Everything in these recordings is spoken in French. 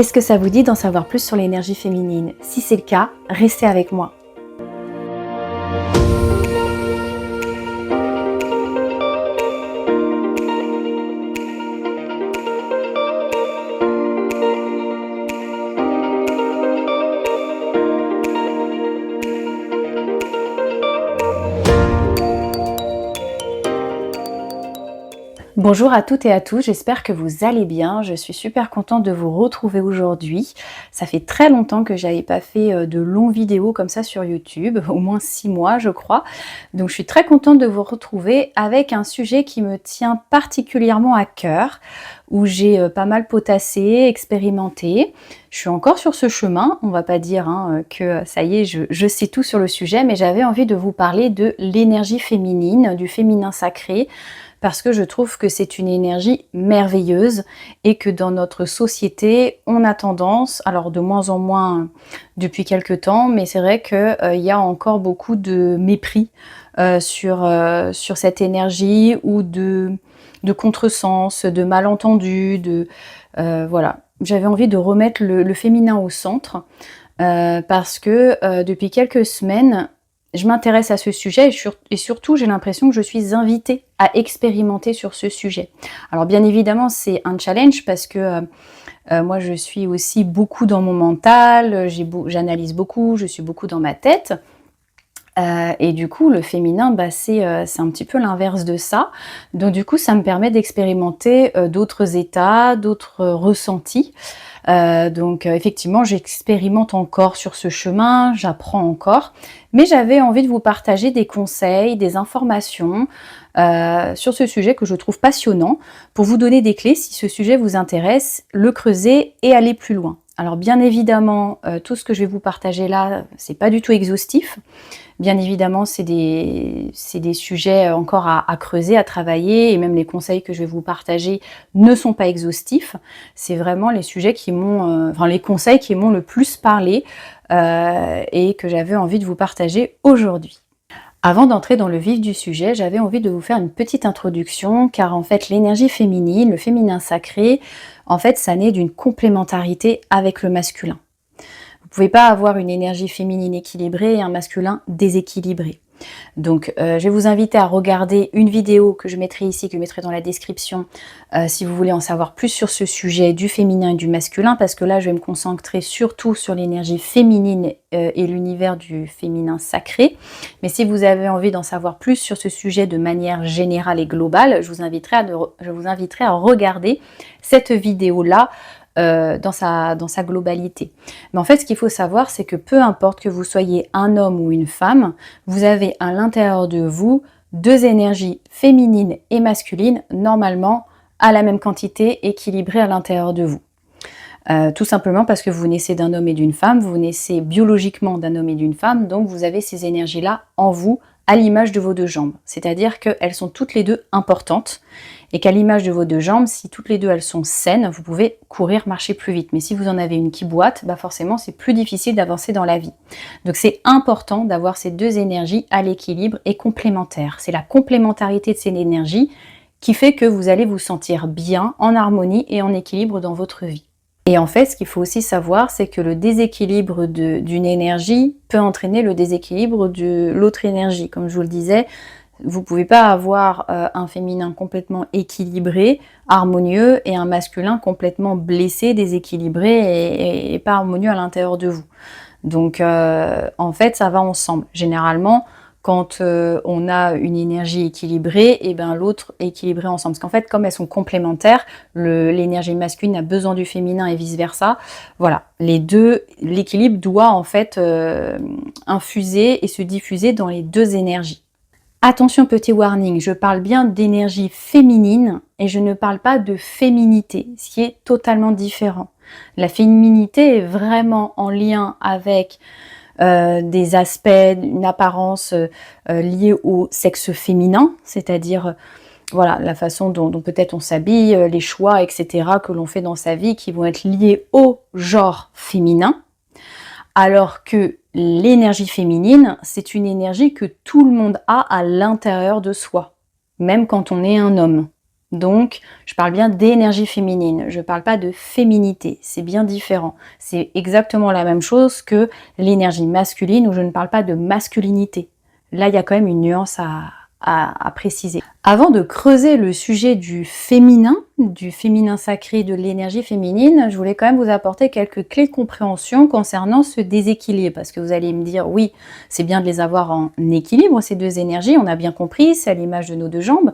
Est-ce que ça vous dit d'en savoir plus sur l'énergie féminine? Si c'est le cas, restez avec moi. Bonjour à toutes et à tous, j'espère que vous allez bien. Je suis super contente de vous retrouver aujourd'hui. Ça fait très longtemps que j'avais pas fait de longues vidéos comme ça sur YouTube, au moins 6 mois je crois. Donc je suis très contente de vous retrouver avec un sujet qui me tient particulièrement à cœur, où j'ai pas mal potassé, expérimenté. Je suis encore sur ce chemin, on va pas dire que ça y est, je sais tout sur le sujet, mais j'avais envie de vous parler de l'énergie féminine, du féminin sacré, parce que je trouve que c'est une énergie merveilleuse et que dans notre société, on a tendance, alors de moins en moins depuis quelques temps, mais c'est vrai qu'il y a encore beaucoup de mépris sur cette énergie ou de contresens, de malentendus, voilà. J'avais envie de remettre le féminin au centre parce que depuis quelques semaines, je m'intéresse à ce sujet et surtout j'ai l'impression que je suis invitée à expérimenter sur ce sujet. Alors bien évidemment c'est un challenge parce que moi je suis aussi beaucoup dans mon mental, j'analyse beaucoup, je suis beaucoup dans ma tête. Et du coup le féminin c'est un petit peu l'inverse de ça. Donc du coup ça me permet d'expérimenter d'autres états, d'autres ressentis. Donc effectivement, j'expérimente encore sur ce chemin, j'apprends encore, mais j'avais envie de vous partager des conseils, des informations sur ce sujet que je trouve passionnant, pour vous donner des clés si ce sujet vous intéresse, le creuser et aller plus loin. Alors bien évidemment, tout ce que je vais vous partager là, c'est pas du tout exhaustif. Bien évidemment, c'est des sujets encore à creuser, à travailler, et même les conseils que je vais vous partager ne sont pas exhaustifs. C'est vraiment les sujets qui m'ont, les conseils qui m'ont le plus parlé et que j'avais envie de vous partager aujourd'hui. Avant d'entrer dans le vif du sujet, j'avais envie de vous faire une petite introduction, car en fait l'énergie féminine, le féminin sacré, en fait ça naît d'une complémentarité avec le masculin. Vous ne pouvez pas avoir une énergie féminine équilibrée et un masculin déséquilibré. Donc je vais vous inviter à regarder une vidéo que je mettrai ici, que je mettrai dans la description, si vous voulez en savoir plus sur ce sujet du féminin et du masculin, parce que là je vais me concentrer surtout sur l'énergie féminine et l'univers du féminin sacré. Mais si vous avez envie d'en savoir plus sur ce sujet de manière générale et globale, je vous inviterai à regarder cette vidéo-là dans sa globalité. Mais en fait, ce qu'il faut savoir, c'est que peu importe que vous soyez un homme ou une femme, vous avez à l'intérieur de vous deux énergies féminines et masculines, normalement à la même quantité, équilibrées à l'intérieur de vous. Tout simplement parce que vous naissez d'un homme et d'une femme, vous naissez biologiquement d'un homme et d'une femme, donc vous avez ces énergies-là en vous, à l'image de vos deux jambes. C'est-à-dire qu'elles sont toutes les deux importantes, et qu'à l'image de vos deux jambes, si toutes les deux elles sont saines, vous pouvez courir, marcher plus vite. Mais si vous en avez une qui boite, forcément c'est plus difficile d'avancer dans la vie. Donc c'est important d'avoir ces deux énergies à l'équilibre et complémentaires. C'est la complémentarité de ces énergies qui fait que vous allez vous sentir bien, en harmonie et en équilibre dans votre vie. Et en fait, ce qu'il faut aussi savoir, c'est que le déséquilibre d'une énergie peut entraîner le déséquilibre de l'autre énergie. Comme je vous le disais, vous ne pouvez pas avoir un féminin complètement équilibré, harmonieux, et un masculin complètement blessé, déséquilibré et pas harmonieux à l'intérieur de vous. Donc en fait, ça va ensemble. Généralement, quand on a une énergie équilibrée, et l'autre est équilibré ensemble. Parce qu'en fait, comme elles sont complémentaires, l'énergie masculine a besoin du féminin et vice-versa. Voilà, l'équilibre doit en fait infuser et se diffuser dans les deux énergies. Attention, petit warning, je parle bien d'énergie féminine et je ne parle pas de féminité, ce qui est totalement différent. La féminité est vraiment en lien avec des aspects, une apparence liée au sexe féminin, c'est-à-dire voilà, la façon dont peut-être on s'habille, les choix, etc. que l'on fait dans sa vie qui vont être liés au genre féminin, alors que l'énergie féminine, c'est une énergie que tout le monde a à l'intérieur de soi, même quand on est un homme. Donc, je parle bien d'énergie féminine, je ne parle pas de féminité, c'est bien différent. C'est exactement la même chose que l'énergie masculine où je ne parle pas de masculinité. Là, il y a quand même une nuance à préciser. Avant de creuser le sujet du féminin sacré, de l'énergie féminine, je voulais quand même vous apporter quelques clés de compréhension concernant ce déséquilibre. Parce que vous allez me dire, oui, c'est bien de les avoir en équilibre, ces deux énergies, on a bien compris, c'est à l'image de nos deux jambes.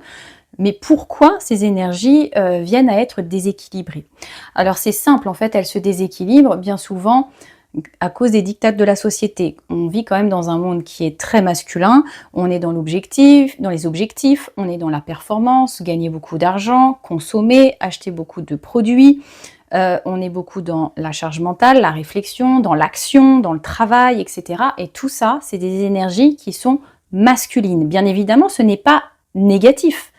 Mais pourquoi ces énergies viennent à être déséquilibrées? Alors c'est simple, en fait, elles se déséquilibrent bien souvent à cause des diktats de la société. On vit quand même dans un monde qui est très masculin, on est dans l'objectif, dans les objectifs, on est dans la performance, gagner beaucoup d'argent, consommer, acheter beaucoup de produits, on est beaucoup dans la charge mentale, la réflexion, dans l'action, dans le travail, etc. Et tout ça, c'est des énergies qui sont masculines. Bien évidemment, ce n'est pas négatif.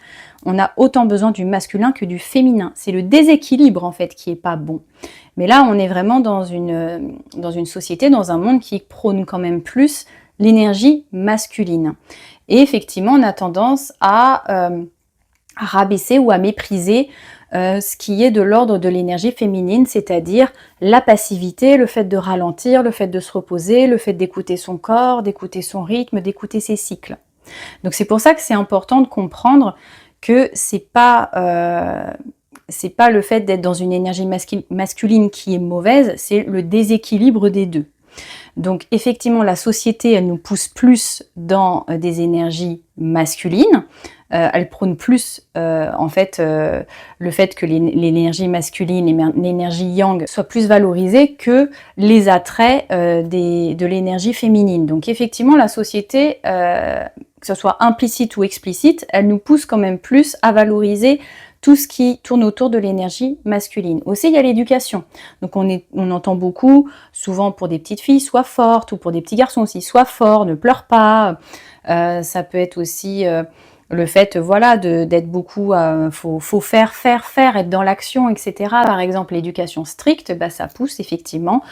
On a autant besoin du masculin que du féminin. C'est le déséquilibre en fait qui est pas bon. Mais là, on est vraiment dans une société, dans un monde qui prône quand même plus l'énergie masculine. Et effectivement, on a tendance à rabaisser ou à mépriser ce qui est de l'ordre de l'énergie féminine, c'est-à-dire la passivité, le fait de ralentir, le fait de se reposer, le fait d'écouter son corps, d'écouter son rythme, d'écouter ses cycles. Donc c'est pour ça que c'est important de comprendre que c'est pas le fait d'être dans une énergie masculine qui est mauvaise, c'est le déséquilibre des deux. Donc effectivement, la société, elle nous pousse plus dans des énergies masculines. Elle prône plus en fait le fait que l'énergie masculine et l'énergie yang soient plus valorisées que les attraits de l'énergie féminine. Donc effectivement, la société, que ce soit implicite ou explicite, elle nous pousse quand même plus à valoriser tout ce qui tourne autour de l'énergie masculine. Aussi, il y a l'éducation. Donc on entend beaucoup, souvent pour des petites filles, sois forte, ou pour des petits garçons aussi, sois fort, ne pleure pas. Ça peut être aussi le fait, voilà, d'être beaucoup, faut faire, être dans l'action, etc. Par exemple, l'éducation stricte, bah, ça pousse effectivement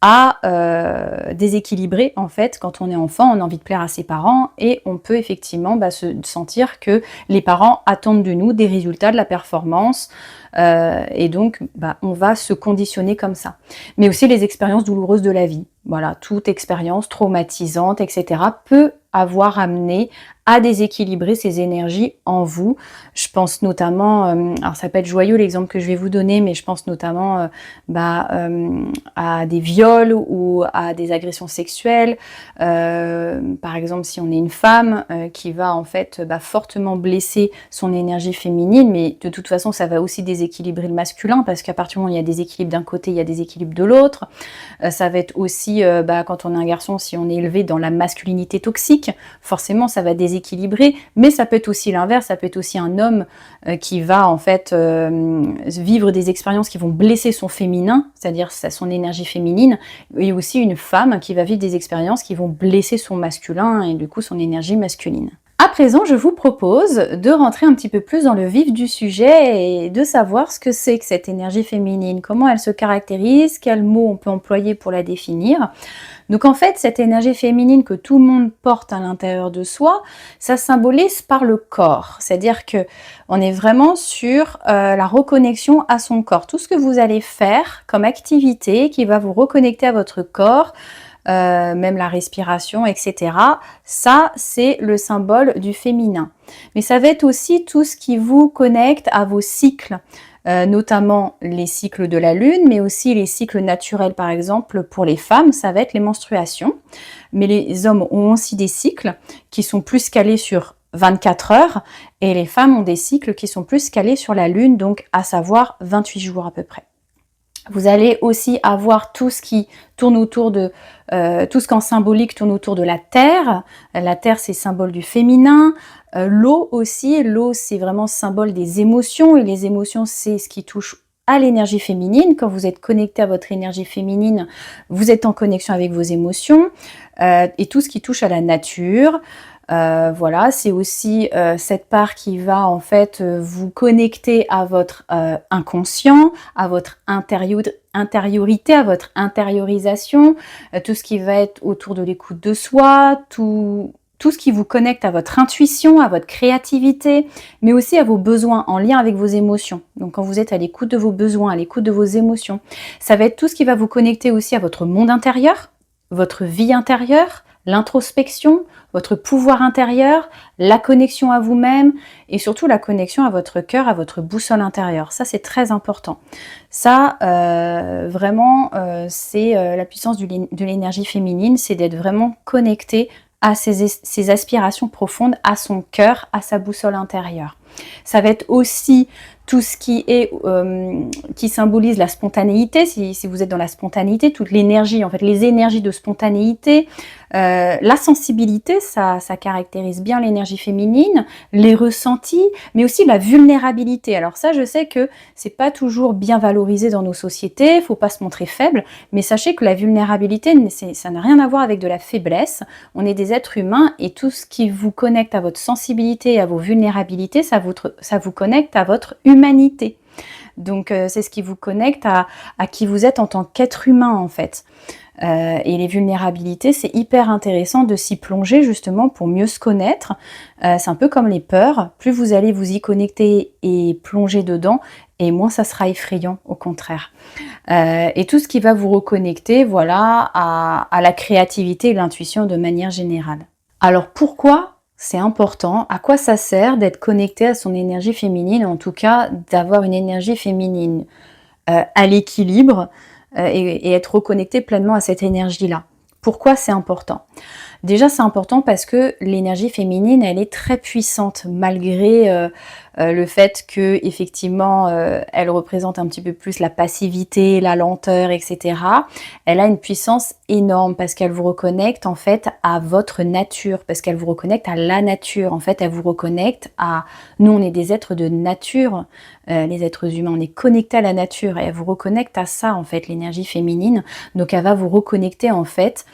à déséquilibrer en fait quand on est enfant, on a envie de plaire à ses parents et on peut effectivement se sentir que les parents attendent de nous des résultats, de la performance et donc on va se conditionner comme ça. Mais aussi les expériences douloureuses de la vie. Voilà, toute expérience traumatisante, etc. peut avoir amené à déséquilibrer ces énergies en vous. Je pense notamment, alors ça peut être joyeux l'exemple que je vais vous donner, mais je pense notamment à des viols ou à des agressions sexuelles. Par exemple, si on est une femme qui va en fait fortement blesser son énergie féminine, mais de toute façon ça va aussi déséquilibrer le masculin, parce qu'à partir du moment où il y a des équilibres d'un côté, il y a des équilibres de l'autre. Ça va être aussi, quand on est un garçon, si on est élevé dans la masculinité toxique, forcément ça va déséquilibrer, mais ça peut être aussi l'inverse, ça peut être aussi un homme qui va en fait vivre des expériences qui vont blesser son féminin, c'est-à-dire son énergie féminine, et aussi une femme qui va vivre des expériences qui vont blesser son masculin et du coup son énergie masculine. À présent, je vous propose de rentrer un petit peu plus dans le vif du sujet et de savoir ce que c'est que cette énergie féminine, comment elle se caractérise, quels mots on peut employer pour la définir. Donc en fait, cette énergie féminine que tout le monde porte à l'intérieur de soi, ça symbolise par le corps. C'est-à-dire que on est vraiment sur la reconnexion à son corps. Tout ce que vous allez faire comme activité qui va vous reconnecter à votre corps, même la respiration, etc. Ça, c'est le symbole du féminin. Mais ça va être aussi tout ce qui vous connecte à vos cycles, notamment les cycles de la lune, mais aussi les cycles naturels, par exemple, pour les femmes, ça va être les menstruations. Mais les hommes ont aussi des cycles qui sont plus calés sur 24 heures, et les femmes ont des cycles qui sont plus calés sur la lune, donc à savoir 28 jours à peu près. Vous allez aussi avoir tout ce qui tourne autour de, tout ce qu'en symbolique tourne autour de la terre. La terre, c'est symbole du féminin. L'eau aussi, l'eau, c'est vraiment symbole des émotions. Et les émotions, c'est ce qui touche à l'énergie féminine. Quand vous êtes connecté à votre énergie féminine, vous êtes en connexion avec vos émotions. Et tout ce qui touche à la nature. Voilà, c'est aussi cette part qui va en fait vous connecter à votre inconscient, à votre intériorité, à votre intériorisation, tout ce qui va être autour de l'écoute de soi, tout tout ce qui vous connecte à votre intuition, à votre créativité, mais aussi à vos besoins en lien avec vos émotions. Donc quand vous êtes à l'écoute de vos besoins, à l'écoute de vos émotions, ça va être tout ce qui va vous connecter aussi à votre monde intérieur, votre vie intérieure, l'introspection, votre pouvoir intérieur, la connexion à vous-même et surtout la connexion à votre cœur, à votre boussole intérieure. Ça, c'est très important. Ça, vraiment, c'est la puissance de l'énergie féminine, c'est d'être vraiment connecté à ses aspirations profondes, à son cœur, à sa boussole intérieure. Ça va être aussi tout ce qui symbolise la spontanéité, si vous êtes dans la spontanéité, toute l'énergie, en fait, les énergies de spontanéité, la sensibilité, ça caractérise bien l'énergie féminine, les ressentis, mais aussi la vulnérabilité. Alors ça, je sais que c'est pas toujours bien valorisé dans nos sociétés, faut pas se montrer faible, mais sachez que la vulnérabilité, ça n'a rien à voir avec de la faiblesse. On est des êtres humains et tout ce qui vous connecte à votre sensibilité et à vos vulnérabilités, ça vous connecte à votre humanité. Donc c'est ce qui vous connecte à qui vous êtes en tant qu'être humain en fait. Et les vulnérabilités, c'est hyper intéressant de s'y plonger justement pour mieux se connaître. C'est un peu comme les peurs, plus vous allez vous y connecter et plonger dedans, et moins ça sera effrayant, au contraire. Et tout ce qui va vous reconnecter, voilà, à la créativité et l'intuition de manière générale. Alors pourquoi c'est important? À quoi ça sert d'être connecté à son énergie féminine, en tout cas d'avoir une énergie féminine à l'équilibre et être reconnecté pleinement à cette énergie-là? Pourquoi c'est important? Déjà, c'est important parce que l'énergie féminine, elle est très puissante, malgré le fait que effectivement, elle représente un petit peu plus la passivité, la lenteur, etc. Elle a une puissance énorme parce qu'elle vous reconnecte en fait à votre nature, parce qu'elle vous reconnecte à la nature. En fait, elle vous reconnecte à... Nous, on est des êtres de nature, les êtres humains, on est connectés à la nature et elle vous reconnecte à ça en fait, l'énergie féminine. Donc, elle va vous reconnecter en fait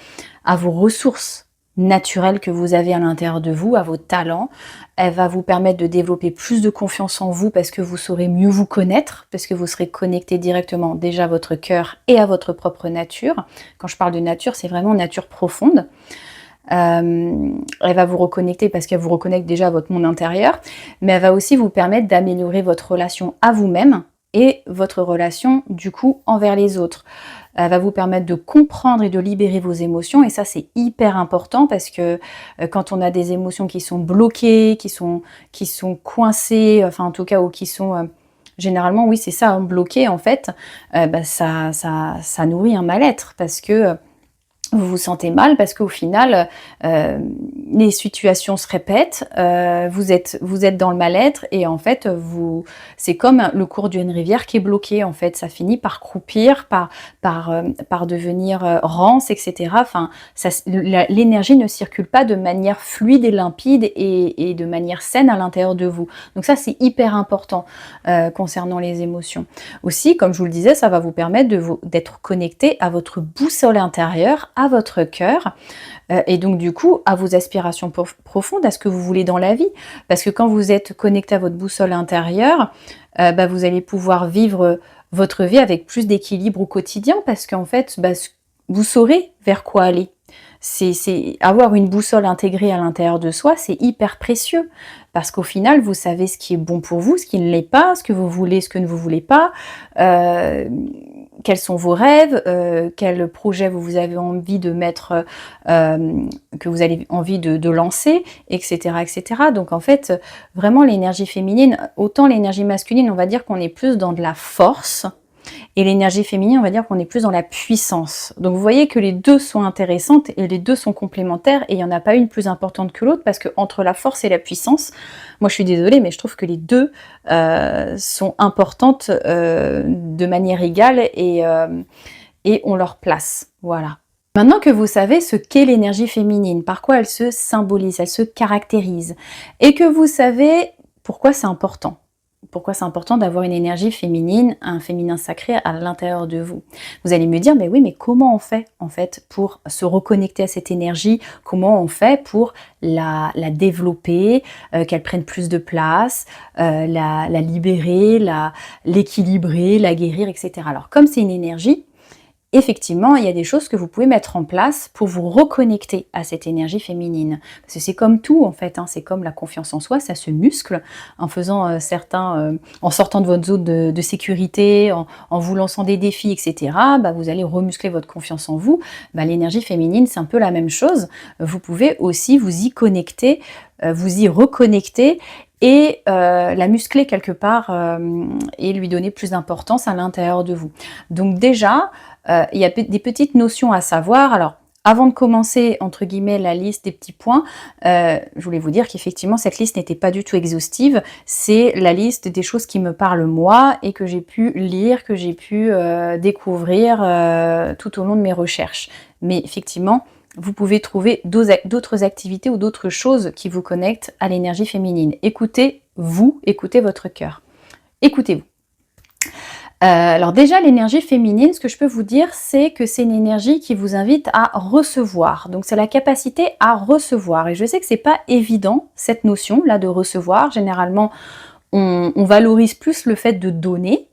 à vos ressources naturelles que vous avez à l'intérieur de vous, à vos talents. Elle va vous permettre de développer plus de confiance en vous parce que vous saurez mieux vous connaître, parce que vous serez connecté directement déjà à votre cœur et à votre propre nature. Quand je parle de nature, c'est vraiment nature profonde. Elle va vous reconnecter parce qu'elle vous reconnecte déjà à votre monde intérieur, mais elle va aussi vous permettre d'améliorer votre relation à vous-même et votre relation du coup envers les autres. Elle va vous permettre de comprendre et de libérer vos émotions, et ça c'est hyper important parce que quand on a des émotions qui sont bloquées, qui sont coincées, enfin en tout cas, ou qui sont généralement, oui c'est ça, bloquées en fait, ça nourrit un mal-être parce que vous vous sentez mal parce qu'au final, les situations se répètent, vous êtes dans le mal-être et en fait, c'est comme le cours d'une rivière qui est bloqué en fait. Ça finit par croupir, par devenir rance, etc. Enfin, l'énergie ne circule pas de manière fluide et limpide et de manière saine à l'intérieur de vous. Donc ça, c'est hyper important concernant les émotions. Aussi, comme je vous le disais, ça va vous permettre d'être connecté à votre boussole intérieure, à votre cœur et donc du coup à vos aspirations profondes, à ce que vous voulez dans la vie, parce que quand vous êtes connecté à votre boussole intérieure, vous allez pouvoir vivre votre vie avec plus d'équilibre au quotidien, parce qu'en fait vous saurez vers quoi aller. C'est avoir une boussole intégrée à l'intérieur de soi, c'est hyper précieux parce qu'au final vous savez ce qui est bon pour vous, ce qui ne l'est pas, ce que vous voulez, ce que ne vous voulez pas, quels sont vos rêves, quel projet vous avez envie de mettre, que vous avez envie de lancer, etc., etc. Donc en fait, vraiment l'énergie féminine, autant l'énergie masculine, on va dire qu'on est plus dans de la force, et l'énergie féminine, on va dire qu'on est plus dans la puissance. Donc vous voyez que les deux sont intéressantes et les deux sont complémentaires et il n'y en a pas une plus importante que l'autre parce que entre la force et la puissance, moi je suis désolée mais je trouve que les deux sont importantes de manière égale et ont leur place. Voilà. Maintenant que vous savez ce qu'est l'énergie féminine, par quoi elle se symbolise, elle se caractérise, et que vous savez pourquoi c'est important. Pourquoi c'est important d'avoir une énergie féminine, un féminin sacré à l'intérieur de vous. Vous allez me dire, mais oui, mais comment on fait en fait pour se reconnecter à cette énergie? Comment on fait pour la développer, qu'elle prenne plus de place, la libérer, l'équilibrer, la guérir, etc. Alors comme c'est une énergie, effectivement, il y a des choses que vous pouvez mettre en place pour vous reconnecter à cette énergie féminine. Parce que c'est comme tout en fait, hein, c'est comme la confiance en soi, ça se muscle en faisant en sortant de votre zone de sécurité, en vous lançant des défis, etc. Bah, vous allez remuscler votre confiance en vous. Bah, l'énergie féminine, c'est un peu la même chose. Vous pouvez aussi vous y connecter, vous y reconnecter et la muscler quelque part et lui donner plus d'importance à l'intérieur de vous. Donc déjà, il y a des petites notions à savoir. Alors, avant de commencer, entre guillemets, la liste des petits points, je voulais vous dire qu'effectivement, cette liste n'était pas du tout exhaustive. C'est la liste des choses qui me parlent moi et que j'ai pu lire, que j'ai pu découvrir tout au long de mes recherches. Mais effectivement, vous pouvez trouver d'autres activités ou d'autres choses qui vous connectent à l'énergie féminine. Écoutez-vous, écoutez votre cœur. Écoutez-vous. Alors déjà, l'énergie féminine, ce que je peux vous dire, c'est que c'est une énergie qui vous invite à recevoir. Donc c'est la capacité à recevoir. Et je sais que c'est pas évident, cette notion-là de recevoir. Généralement, on valorise plus le fait de donner.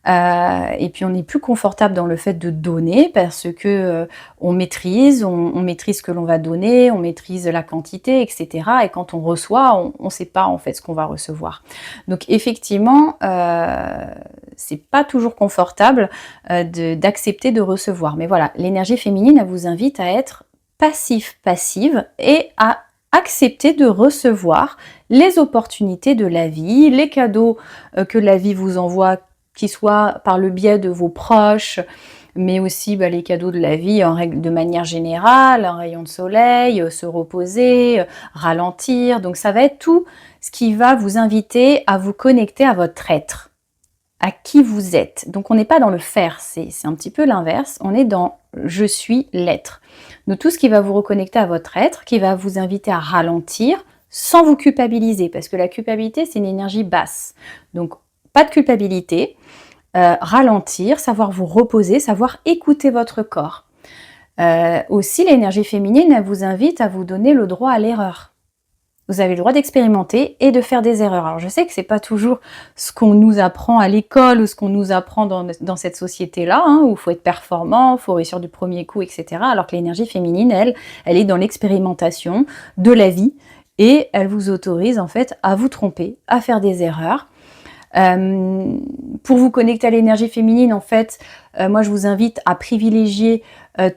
Et puis on est plus confortable dans le fait de donner parce que on maîtrise ce que l'on va donner, on maîtrise la quantité, etc. Et quand on reçoit, on ne sait pas en fait ce qu'on va recevoir. Donc effectivement, c'est pas toujours confortable d'accepter de recevoir. Mais voilà, l'énergie féminine, elle vous invite à être passive et à accepter de recevoir les opportunités de la vie, les cadeaux que la vie vous envoie, qui soit par le biais de vos proches, mais aussi les cadeaux de la vie de manière générale, un rayon de soleil, se reposer, ralentir. Donc ça va être tout ce qui va vous inviter à vous connecter à votre être, à qui vous êtes. Donc on n'est pas dans le faire, c'est un petit peu l'inverse, on est dans je suis l'être. Donc tout ce qui va vous reconnecter à votre être, qui va vous inviter à ralentir sans vous culpabiliser, parce que la culpabilité c'est une énergie basse. Donc pas de culpabilité, ralentir, savoir vous reposer, savoir écouter votre corps. Aussi, l'énergie féminine, elle vous invite à vous donner le droit à l'erreur. Vous avez le droit d'expérimenter et de faire des erreurs. Alors je sais que c'est pas toujours ce qu'on nous apprend à l'école ou ce qu'on nous apprend dans cette société-là, hein, où il faut être performant, il faut réussir du premier coup, etc. Alors que l'énergie féminine, elle est dans l'expérimentation de la vie et elle vous autorise en fait à vous tromper, à faire des erreurs. Pour vous connecter à l'énergie féminine, en fait, moi je vous invite à privilégier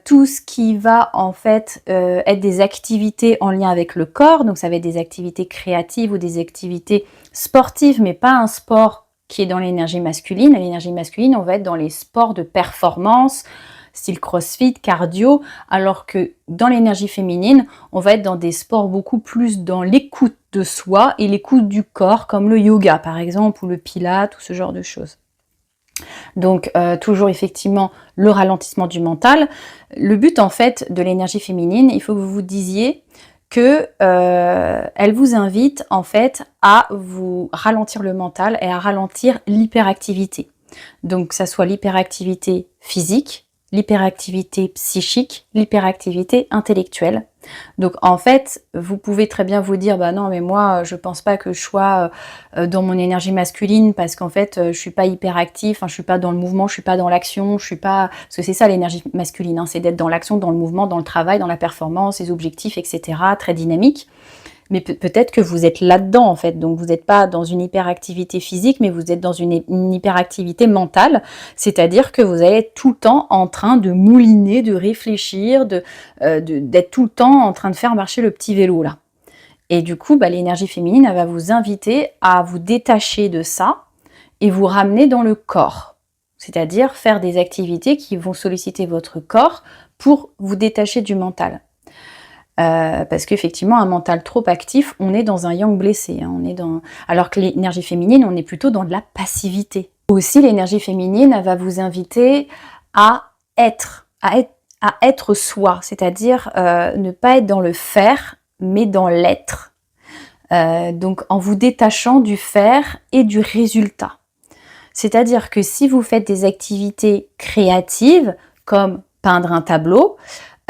tout ce qui va en fait être des activités en lien avec le corps. Donc ça va être des activités créatives ou des activités sportives, mais pas un sport qui est dans l'énergie masculine. L'énergie masculine, on va être dans les sports de performance, style crossfit, cardio, alors que dans l'énergie féminine, on va être dans des sports beaucoup plus dans l'écoute de soi et l'écoute du corps, comme le yoga par exemple, ou le pilate, ou ce genre de choses. Donc toujours effectivement le ralentissement du mental. Le but en fait de l'énergie féminine, il faut que vous vous disiez que elle vous invite en fait à vous ralentir le mental et à ralentir l'hyperactivité. Donc que ça soit l'hyperactivité physique, l'hyperactivité psychique, l'hyperactivité intellectuelle. Donc en fait, vous pouvez très bien vous dire bah non mais moi je pense pas que je sois dans mon énergie masculine parce qu'en fait je suis pas hyperactif, je suis pas dans le mouvement, je suis pas dans l'action, je suis pas parce que c'est ça l'énergie masculine, hein, c'est d'être dans l'action, dans le mouvement, dans le travail, dans la performance, les objectifs, etc. Très dynamique. Mais peut-être que vous êtes là-dedans en fait, donc vous n'êtes pas dans une hyperactivité physique, mais vous êtes dans une hyperactivité mentale, c'est-à-dire que vous allez être tout le temps en train de mouliner, de réfléchir, d'être tout le temps en train de faire marcher le petit vélo là. Et du coup, l'énergie féminine, elle va vous inviter à vous détacher de ça et vous ramener dans le corps, c'est-à-dire faire des activités qui vont solliciter votre corps pour vous détacher du mental. Parce qu'effectivement, un mental trop actif, on est dans un yang blessé. Hein, alors que l'énergie féminine, on est plutôt dans de la passivité. Aussi, l'énergie féminine, elle va vous inviter à être soi, c'est-à-dire ne pas être dans le faire, mais dans l'être. Donc, en vous détachant du faire et du résultat. C'est-à-dire que si vous faites des activités créatives, comme peindre un tableau,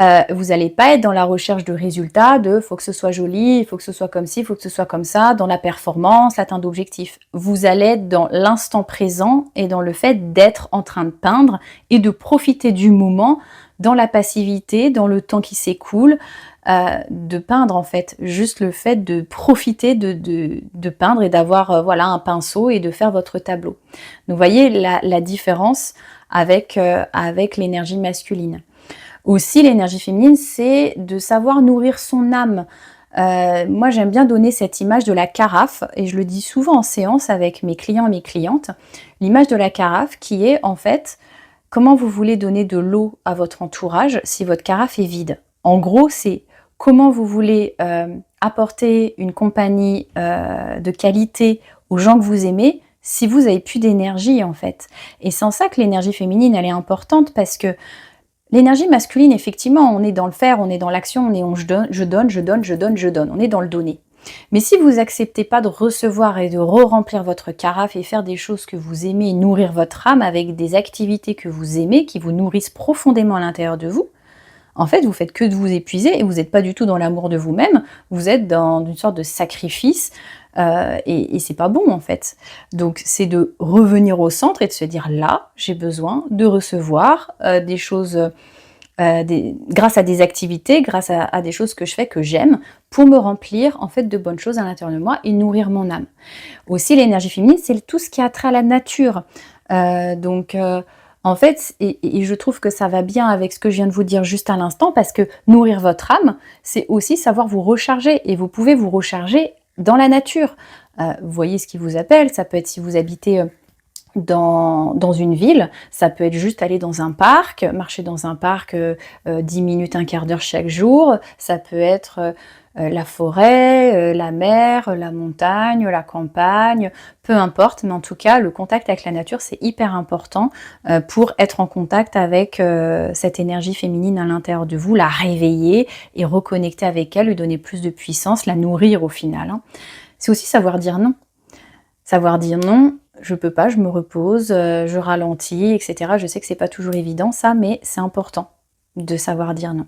Vous n'allez pas être dans la recherche de résultats, de faut que ce soit joli, il faut que ce soit comme ci, il faut que ce soit comme ça, dans la performance, l'atteinte d'objectifs. Vous allez être dans l'instant présent et dans le fait d'être en train de peindre et de profiter du moment dans la passivité, dans le temps qui s'écoule, de peindre en fait. Juste le fait de profiter de peindre et d'avoir voilà, un pinceau et de faire votre tableau. Donc vous voyez la différence avec l'énergie masculine. Aussi, l'énergie féminine, c'est de savoir nourrir son âme. Moi, j'aime bien donner cette image de la carafe, et je le dis souvent en séance avec mes clients et mes clientes, l'image de la carafe qui est en fait comment vous voulez donner de l'eau à votre entourage si votre carafe est vide. En gros, c'est comment vous voulez apporter une compagnie de qualité aux gens que vous aimez si vous n'avez plus d'énergie en fait. Et c'est en ça que l'énergie féminine, elle est importante parce que l'énergie masculine, effectivement, on est dans le faire, on est dans l'action, je donne, on est dans le donner. Mais si vous acceptez pas de recevoir et de re-remplir votre carafe et faire des choses que vous aimez, nourrir votre âme avec des activités que vous aimez, qui vous nourrissent profondément à l'intérieur de vous, en fait, vous faites que de vous épuiser et vous n'êtes pas du tout dans l'amour de vous-même, vous êtes dans une sorte de sacrifice et c'est pas bon en fait. Donc c'est de revenir au centre et de se dire là, j'ai besoin de recevoir des choses grâce à des activités, grâce à des choses que je fais que j'aime, pour me remplir en fait de bonnes choses à l'intérieur de moi et nourrir mon âme. Aussi l'énergie féminine, c'est tout ce qui a trait à la nature. En fait, et je trouve que ça va bien avec ce que je viens de vous dire juste à l'instant, parce que nourrir votre âme, c'est aussi savoir vous recharger, et vous pouvez vous recharger dans la nature. Vous voyez ce qui vous appelle, ça peut être si vous habitez dans une ville, ça peut être juste aller dans un parc, marcher dans un parc 10 minutes, un quart d'heure chaque jour, ça peut être la forêt, la mer, la montagne, la campagne, peu importe, mais en tout cas, le contact avec la nature, c'est hyper important pour être en contact avec cette énergie féminine à l'intérieur de vous, la réveiller et reconnecter avec elle, lui donner plus de puissance, la nourrir au final. Hein. C'est aussi savoir dire non. Savoir dire non, je peux pas, je me repose, je ralentis, etc. Je sais que c'est pas toujours évident ça, mais c'est important de savoir dire non.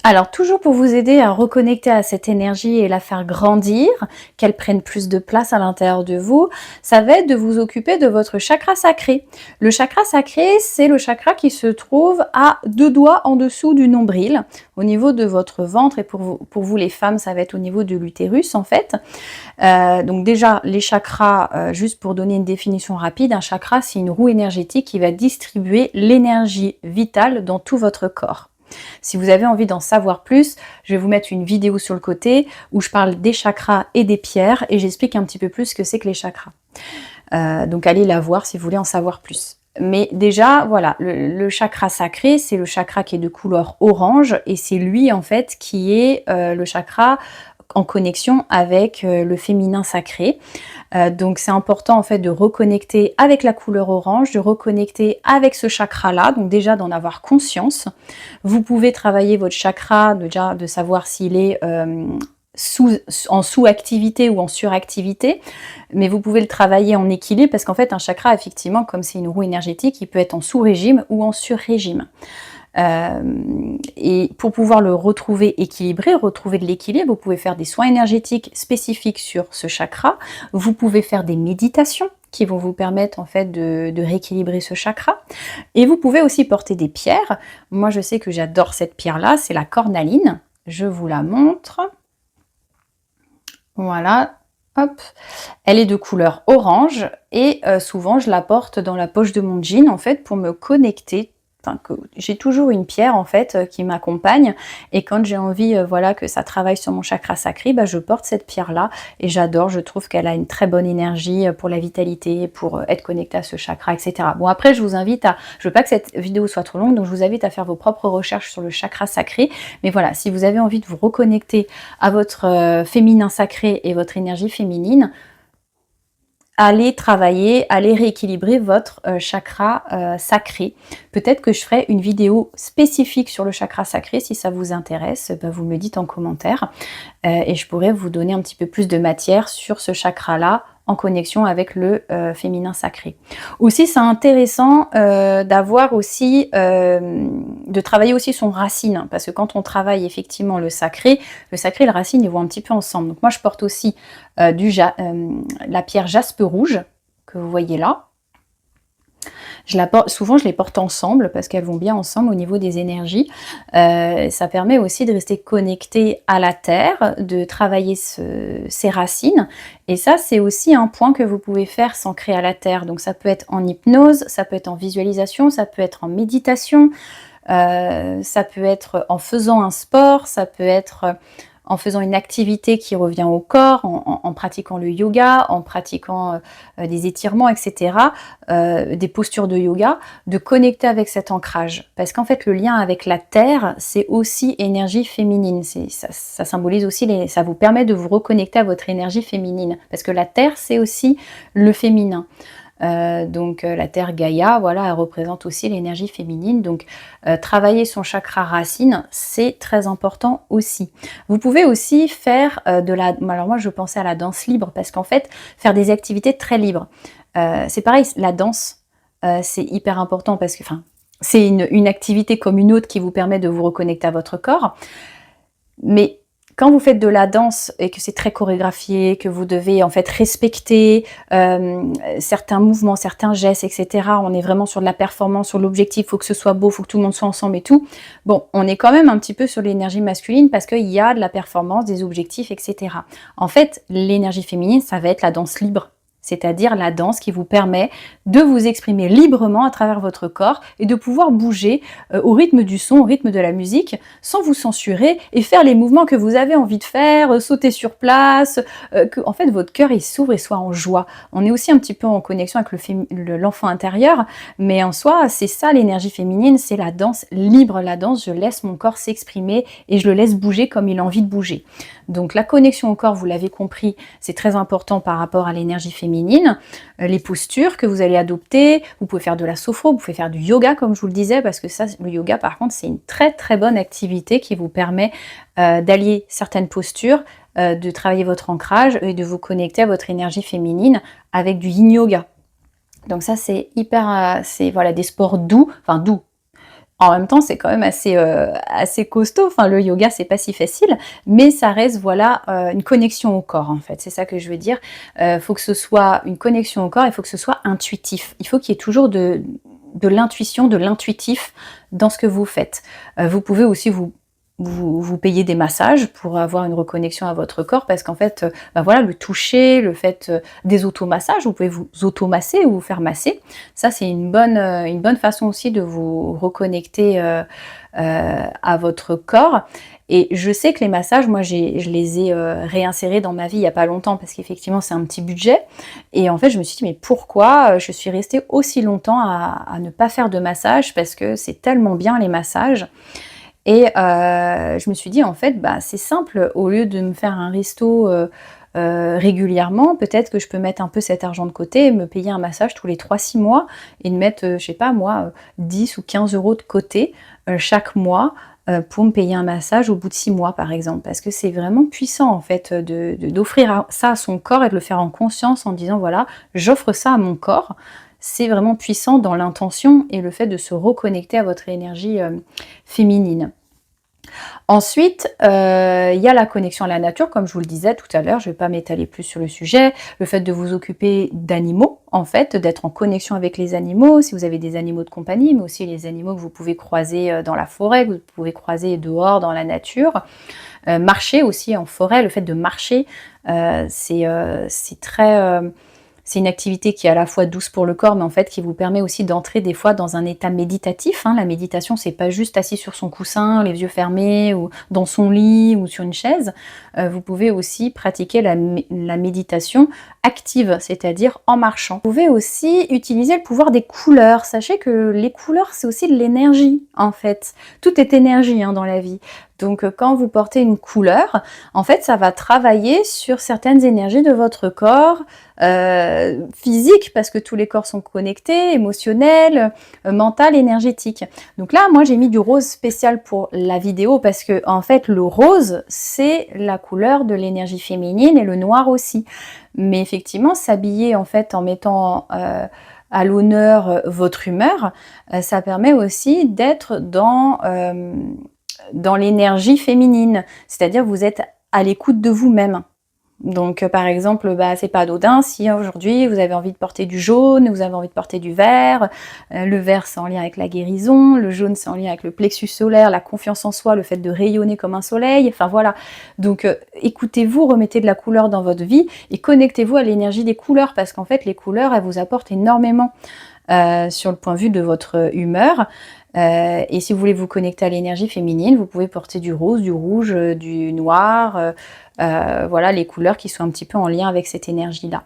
Alors toujours pour vous aider à reconnecter à cette énergie et la faire grandir, qu'elle prenne plus de place à l'intérieur de vous, ça va être de vous occuper de votre chakra sacré. Le chakra sacré, c'est le chakra qui se trouve à 2 doigts en dessous du nombril, au niveau de votre ventre, et pour vous les femmes, ça va être au niveau de l'utérus en fait. Donc déjà, les chakras, juste pour donner une définition rapide, un chakra, c'est une roue énergétique qui va distribuer l'énergie vitale dans tout votre corps. Si vous avez envie d'en savoir plus, je vais vous mettre une vidéo sur le côté où je parle des chakras et des pierres et j'explique un petit peu plus ce que c'est que les chakras. Donc allez la voir si vous voulez en savoir plus. Mais déjà, voilà, le chakra sacré, c'est le chakra qui est de couleur orange et c'est lui en fait qui est le chakra en connexion avec le féminin sacré. Donc c'est important en fait de reconnecter avec la couleur orange, de reconnecter avec ce chakra-là, donc déjà d'en avoir conscience. Vous pouvez travailler votre chakra, déjà de savoir s'il est en sous-activité ou en suractivité, mais vous pouvez le travailler en équilibre parce qu'en fait un chakra, effectivement, comme c'est une roue énergétique, il peut être en sous-régime ou en sur-régime. Et pour pouvoir le retrouver équilibré, retrouver de l'équilibre, vous pouvez faire des soins énergétiques spécifiques sur ce chakra. Vous pouvez faire des méditations qui vont vous permettre en fait de rééquilibrer ce chakra. Et vous pouvez aussi porter des pierres. Moi, je sais que j'adore cette pierre-là, c'est la cornaline. Je vous la montre. Voilà. Hop. Elle est de couleur orange et souvent je la porte dans la poche de mon jean en fait pour me connecter. J'ai toujours une pierre en fait qui m'accompagne et quand j'ai envie voilà que ça travaille sur mon chakra sacré, je porte cette pierre là et j'adore, je trouve qu'elle a une très bonne énergie pour la vitalité, pour être connectée à ce chakra, etc. Bon après je vous invite je veux pas que cette vidéo soit trop longue, donc je vous invite à faire vos propres recherches sur le chakra sacré, mais voilà, si vous avez envie de vous reconnecter à votre féminin sacré et votre énergie féminine, allez travailler, allez rééquilibrer votre chakra sacré. Peut-être que je ferai une vidéo spécifique sur le chakra sacré, si ça vous intéresse, vous me le dites en commentaire. Et je pourrais vous donner un petit peu plus de matière sur ce chakra-là en connexion avec le féminin sacré. Aussi, c'est intéressant d'avoir aussi, de travailler aussi son racine, parce que quand on travaille effectivement le sacré et le racine, ils vont un petit peu ensemble. Donc moi, je porte aussi la pierre jaspe rouge, que vous voyez là. Souvent, je les porte ensemble parce qu'elles vont bien ensemble au niveau des énergies. Ça permet aussi de rester connecté à la terre, de travailler ses racines. Et ça, c'est aussi un point que vous pouvez faire s'ancrer à la terre. Donc ça peut être en hypnose, ça peut être en visualisation, ça peut être en méditation, ça peut être en faisant un sport, ça peut être en faisant une activité qui revient au corps, en pratiquant le yoga, en pratiquant des étirements, etc., des postures de yoga, de connecter avec cet ancrage. Parce qu'en fait, le lien avec la terre, c'est aussi énergie féminine. Ça symbolise aussi, ça vous permet de vous reconnecter à votre énergie féminine. Parce que la terre, c'est aussi le féminin. Donc la terre Gaïa, voilà, elle représente aussi l'énergie féminine. Donc travailler son chakra racine, c'est très important aussi. Vous pouvez aussi faire alors moi je pensais à la danse libre, parce qu'en fait, faire des activités très libres. C'est pareil, la danse, c'est hyper important parce que, c'est une activité comme une autre qui vous permet de vous reconnecter à votre corps. Mais quand vous faites de la danse et que c'est très chorégraphié, que vous devez en fait respecter certains mouvements, certains gestes, etc. On est vraiment sur de la performance, sur l'objectif, il faut que ce soit beau, il faut que tout le monde soit ensemble et tout. Bon, on est quand même un petit peu sur l'énergie masculine parce qu'il y a de la performance, des objectifs, etc. En fait, l'énergie féminine, ça va être la danse libre. C'est-à-dire la danse qui vous permet de vous exprimer librement à travers votre corps et de pouvoir bouger au rythme du son, au rythme de la musique, sans vous censurer et faire les mouvements que vous avez envie de faire, sauter sur place, que en fait votre cœur il s'ouvre et soit en joie. On est aussi un petit peu en connexion avec l'enfant intérieur, mais en soi c'est ça l'énergie féminine, c'est la danse libre, la danse, je laisse mon corps s'exprimer et je le laisse bouger comme il a envie de bouger. Donc la connexion au corps, vous l'avez compris, c'est très important par rapport à l'énergie féminine. Les postures que vous allez adopter, vous pouvez faire de la sophro, vous pouvez faire du yoga comme je vous le disais, parce que ça, le yoga par contre, c'est une très très bonne activité qui vous permet d'allier certaines postures, de travailler votre ancrage et de vous connecter à votre énergie féminine avec du yin yoga. Donc ça, c'est hyper, c'est voilà, des sports doux, enfin doux. En même temps, c'est quand même assez costaud. Enfin, le yoga, c'est pas si facile, mais ça reste, voilà, une connexion au corps, en fait. C'est ça que je veux dire. Faut que ce soit une connexion au corps, il faut que ce soit intuitif. Il faut qu'il y ait toujours de l'intuition, de l'intuitif dans ce que vous faites. Vous pouvez aussi vous payez des massages pour avoir une reconnexion à votre corps, parce qu'en fait, voilà, le toucher, le fait des automassages, vous pouvez vous automasser ou vous faire masser. Ça, c'est une bonne façon aussi de vous reconnecter à votre corps. Et je sais que les massages, moi, je les ai réinsérés dans ma vie il n'y a pas longtemps, parce qu'effectivement, c'est un petit budget. Et en fait, je me suis dit, mais pourquoi je suis restée aussi longtemps à ne pas faire de massage, parce que c'est tellement bien les massages. Et je me suis dit, en fait, c'est simple, au lieu de me faire un resto régulièrement, peut-être que je peux mettre un peu cet argent de côté et me payer un massage tous les 3-6 mois et de mettre, je sais pas moi, 10 ou 15 euros de côté chaque mois pour me payer un massage au bout de 6 mois par exemple, parce que c'est vraiment puissant en fait d'offrir ça à son corps et de le faire en conscience en disant voilà, j'offre ça à mon corps. C'est vraiment puissant dans l'intention et le fait de se reconnecter à votre énergie féminine. Ensuite, il y a la connexion à la nature, comme je vous le disais tout à l'heure, je ne vais pas m'étaler plus sur le sujet, le fait de vous occuper d'animaux, en fait, d'être en connexion avec les animaux, si vous avez des animaux de compagnie, mais aussi les animaux que vous pouvez croiser dans la forêt, que vous pouvez croiser dehors dans la nature. Marcher aussi en forêt, le fait de marcher, c'est très... c'est une activité qui est à la fois douce pour le corps, mais en fait qui vous permet aussi d'entrer des fois dans un état méditatif. La méditation, c'est pas juste assis sur son coussin, les yeux fermés, ou dans son lit, ou sur une chaise. Vous pouvez aussi pratiquer la méditation active, c'est-à-dire en marchant. Vous pouvez aussi utiliser le pouvoir des couleurs. Sachez que les couleurs, c'est aussi de l'énergie, en fait. Tout est énergie dans la vie. Donc quand vous portez une couleur, en fait, ça va travailler sur certaines énergies de votre corps, physique, parce que tous les corps sont connectés, émotionnel, mental, énergétique. Donc là, moi, j'ai mis du rose spécial pour la vidéo parce que, en fait, le rose, c'est la couleur de l'énergie féminine et le noir aussi. Mais effectivement, s'habiller, en fait, en mettant à l'honneur votre humeur, ça permet aussi d'être dans l'énergie féminine. C'est-à-dire, vous êtes à l'écoute de vous-même. Donc, par exemple, c'est pas anodin si aujourd'hui vous avez envie de porter du jaune, vous avez envie de porter du vert. Le vert, c'est en lien avec la guérison. Le jaune, c'est en lien avec le plexus solaire, la confiance en soi, le fait de rayonner comme un soleil. Enfin, voilà. Donc, écoutez-vous, remettez de la couleur dans votre vie et connectez-vous à l'énergie des couleurs parce qu'en fait, les couleurs, elles vous apportent énormément sur le point de vue de votre humeur. Et si vous voulez vous connecter à l'énergie féminine, vous pouvez porter du rose, du rouge, du noir, voilà les couleurs qui sont un petit peu en lien avec cette énergie-là.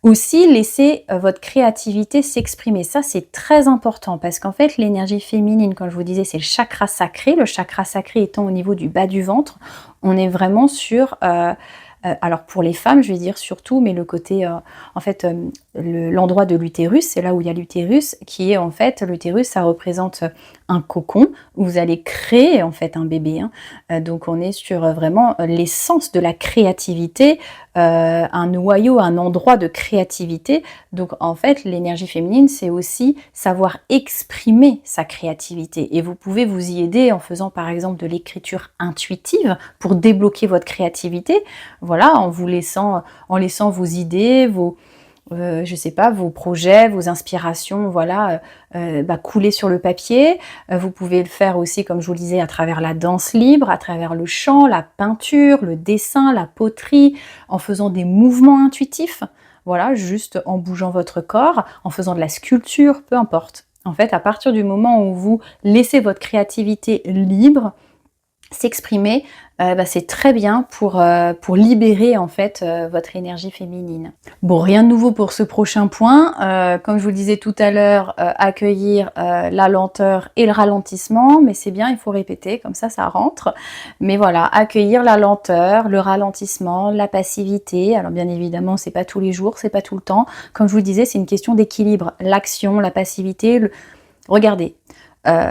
Aussi, laissez votre créativité s'exprimer. Ça, c'est très important parce qu'en fait, l'énergie féminine, comme je vous disais, c'est le chakra sacré. Le chakra sacré étant au niveau du bas du ventre, on est vraiment sur... alors pour les femmes, je vais dire surtout, mais le côté, en fait, l'endroit de l'utérus, c'est là où il y a l'utérus, qui est en fait, l'utérus, ça représente un cocon où vous allez créer en fait un bébé. Donc on est sur vraiment l'essence de la créativité, un noyau, un endroit de créativité. Donc en fait, l'énergie féminine, c'est aussi savoir exprimer sa créativité. Et vous pouvez vous y aider en faisant par exemple de l'écriture intuitive pour débloquer votre créativité. Voilà, en laissant vos idées, je sais pas, vos projets, vos inspirations, voilà, couler sur le papier. Vous pouvez le faire aussi, comme je vous le disais, à travers la danse libre, à travers le chant, la peinture, le dessin, la poterie, en faisant des mouvements intuitifs. Voilà, juste en bougeant votre corps, en faisant de la sculpture, peu importe. En fait, à partir du moment où vous laissez votre créativité libre, s'exprimer, c'est très bien pour libérer en fait votre énergie féminine. Bon, rien de nouveau pour ce prochain point. Comme je vous le disais tout à l'heure, accueillir la lenteur et le ralentissement, mais c'est bien, il faut répéter, comme ça rentre. Mais voilà, accueillir la lenteur, le ralentissement, la passivité. Alors bien évidemment, c'est pas tous les jours, c'est pas tout le temps. Comme je vous le disais, c'est une question d'équilibre. L'action, la passivité, regardez.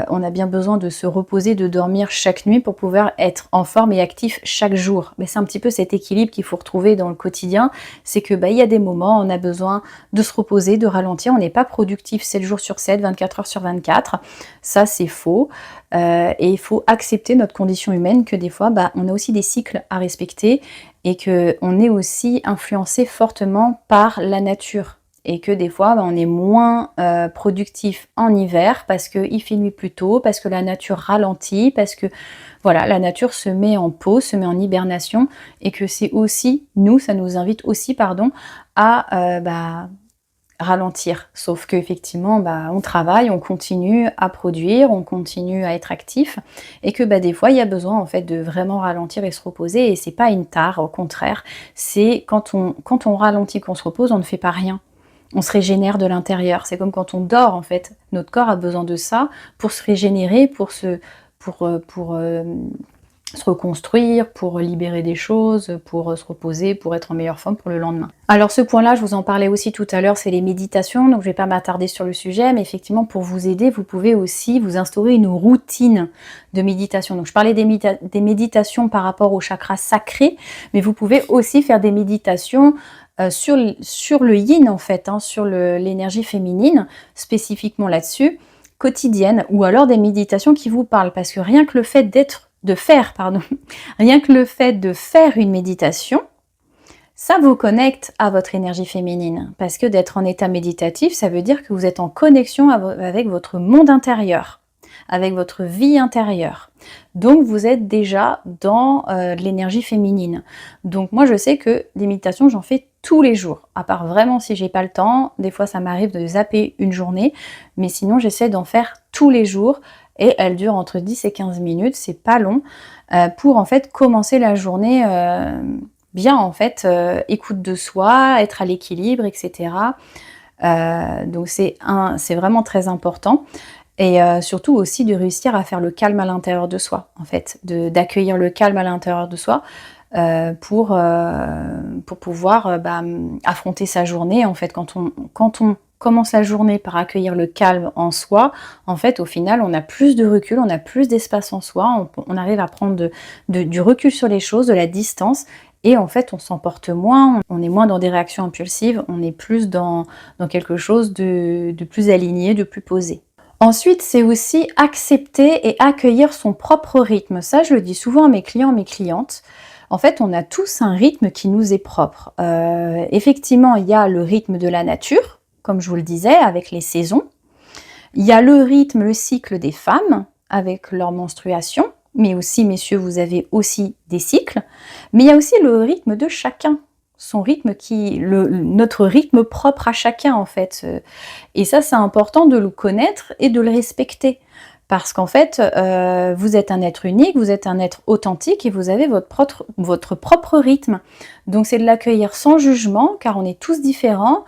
On a bien besoin de se reposer, de dormir chaque nuit pour pouvoir être en forme et actif chaque jour. Mais c'est un petit peu cet équilibre qu'il faut retrouver dans le quotidien. C'est que il y a des moments, on a besoin de se reposer, de ralentir. On n'est pas productif 7 jours sur 7, 24 heures sur 24. Ça, c'est faux. Et il faut accepter notre condition humaine, que des fois, on a aussi des cycles à respecter et qu'on est aussi influencé fortement par la nature. Et que des fois, on est moins productif en hiver parce qu'il fait nuit plus tôt, parce que la nature ralentit, parce que voilà, la nature se met en pause, se met en hibernation, et que c'est aussi, ça nous invite aussi, à ralentir. Sauf qu'effectivement, on travaille, on continue à produire, on continue à être actif, et que des fois, il y a besoin en fait de vraiment ralentir et se reposer, et c'est pas une tare, au contraire, c'est quand on ralentit, qu'on se repose, on ne fait pas rien. On se régénère de l'intérieur. C'est comme quand on dort, en fait. Notre corps a besoin de ça pour se régénérer, pour se reconstruire, pour libérer des choses, pour se reposer, pour être en meilleure forme pour le lendemain. Alors ce point-là, je vous en parlais aussi tout à l'heure, c'est les méditations. Donc je ne vais pas m'attarder sur le sujet, mais effectivement, pour vous aider, vous pouvez aussi vous instaurer une routine de méditation. Donc je parlais des méditations par rapport au chakra sacré, mais vous pouvez aussi faire des méditations sur le yin en fait, sur l'énergie féminine, spécifiquement là-dessus, quotidienne, ou alors des méditations qui vous parlent, parce que rien que le fait rien que le fait de faire une méditation, ça vous connecte à votre énergie féminine, parce que d'être en état méditatif, ça veut dire que vous êtes en connexion avec votre monde intérieur, avec votre vie intérieure. Donc vous êtes déjà dans l'énergie féminine. Donc moi je sais que des méditations, j'en fais tous les jours, à part vraiment si j'ai pas le temps. Des fois ça m'arrive de zapper une journée, mais sinon j'essaie d'en faire tous les jours, et elles durent entre 10 et 15 minutes, c'est pas long, pour en fait commencer la journée bien en fait, écoute de soi, être à l'équilibre, etc. Donc c'est vraiment très important. et surtout aussi de réussir à faire le calme à l'intérieur de soi, en fait, d'accueillir le calme à l'intérieur de soi, pour pouvoir, affronter sa journée. En fait, quand on commence la journée par accueillir le calme en soi, en fait, au final, on a plus de recul, on a plus d'espace en soi, on arrive à prendre du recul sur les choses, de la distance, et en fait, on s'emporte moins, on est moins dans des réactions impulsives, on est plus dans quelque chose de plus aligné, de plus posé. Ensuite, c'est aussi accepter et accueillir son propre rythme. Ça, je le dis souvent à mes clients, mes clientes. En fait, on a tous un rythme qui nous est propre. Effectivement, il y a le rythme de la nature, comme je vous le disais, avec les saisons. Il y a le rythme, le cycle des femmes, avec leur menstruation. Mais aussi, messieurs, vous avez aussi des cycles. Mais il y a aussi le rythme de chacun. Son rythme notre rythme propre à chacun, en fait. Et ça, c'est important de le connaître et de le respecter. Parce qu'en fait, vous êtes un être unique, vous êtes un être authentique et vous avez votre propre rythme. Donc c'est de l'accueillir sans jugement, car on est tous différents.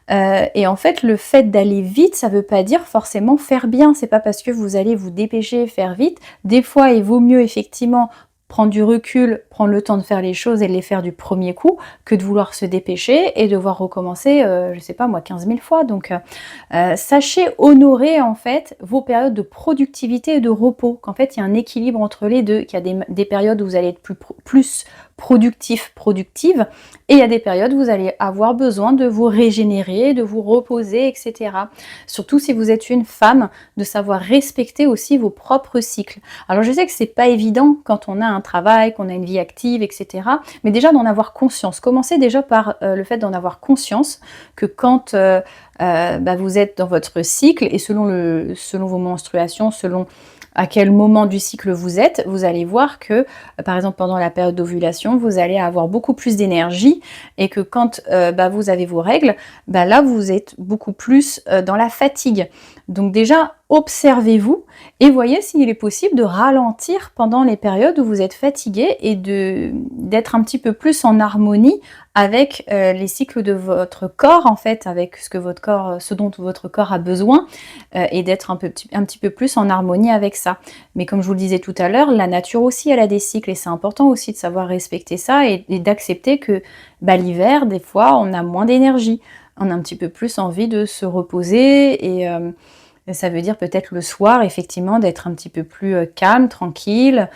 Et en fait, le fait d'aller vite, ça ne veut pas dire forcément faire bien. C'est pas parce que vous allez vous dépêcher, faire vite. Des fois, il vaut mieux effectivement prendre du recul, prendre le temps de faire les choses et de les faire du premier coup, que de vouloir se dépêcher et devoir recommencer, je sais pas moi, 15 000 fois. Donc, sachez honorer en fait vos périodes de productivité et de repos, qu'en fait il y a un équilibre entre les deux, qu'il y a des périodes où vous allez être plus productif, productive, et il y a des périodes où vous allez avoir besoin de vous régénérer, de vous reposer, etc. Surtout si vous êtes une femme, de savoir respecter aussi vos propres cycles. Alors je sais que c'est pas évident quand on a un travail, qu'on a une vie active, etc. Mais déjà d'en avoir conscience. Commencez déjà par le fait d'en avoir conscience que quand vous êtes dans votre cycle et selon vos menstruations, selon à quel moment du cycle vous êtes, vous allez voir que, par exemple, pendant la période d'ovulation, vous allez avoir beaucoup plus d'énergie et que quand vous avez vos règles, là, vous êtes beaucoup plus dans la fatigue. Donc déjà, observez-vous et voyez s'il est possible de ralentir pendant les périodes où vous êtes fatigué et d'être un petit peu plus en harmonie avec les cycles de votre corps, en fait, avec ce dont votre corps a besoin, et d'être un petit peu plus en harmonie avec ça. Mais comme je vous le disais tout à l'heure, la nature aussi, elle a des cycles et c'est important aussi de savoir respecter ça et d'accepter que l'hiver, des fois, on a moins d'énergie. On a un petit peu plus envie de se reposer et ça veut dire peut-être le soir, effectivement, d'être un petit peu plus calme, tranquille,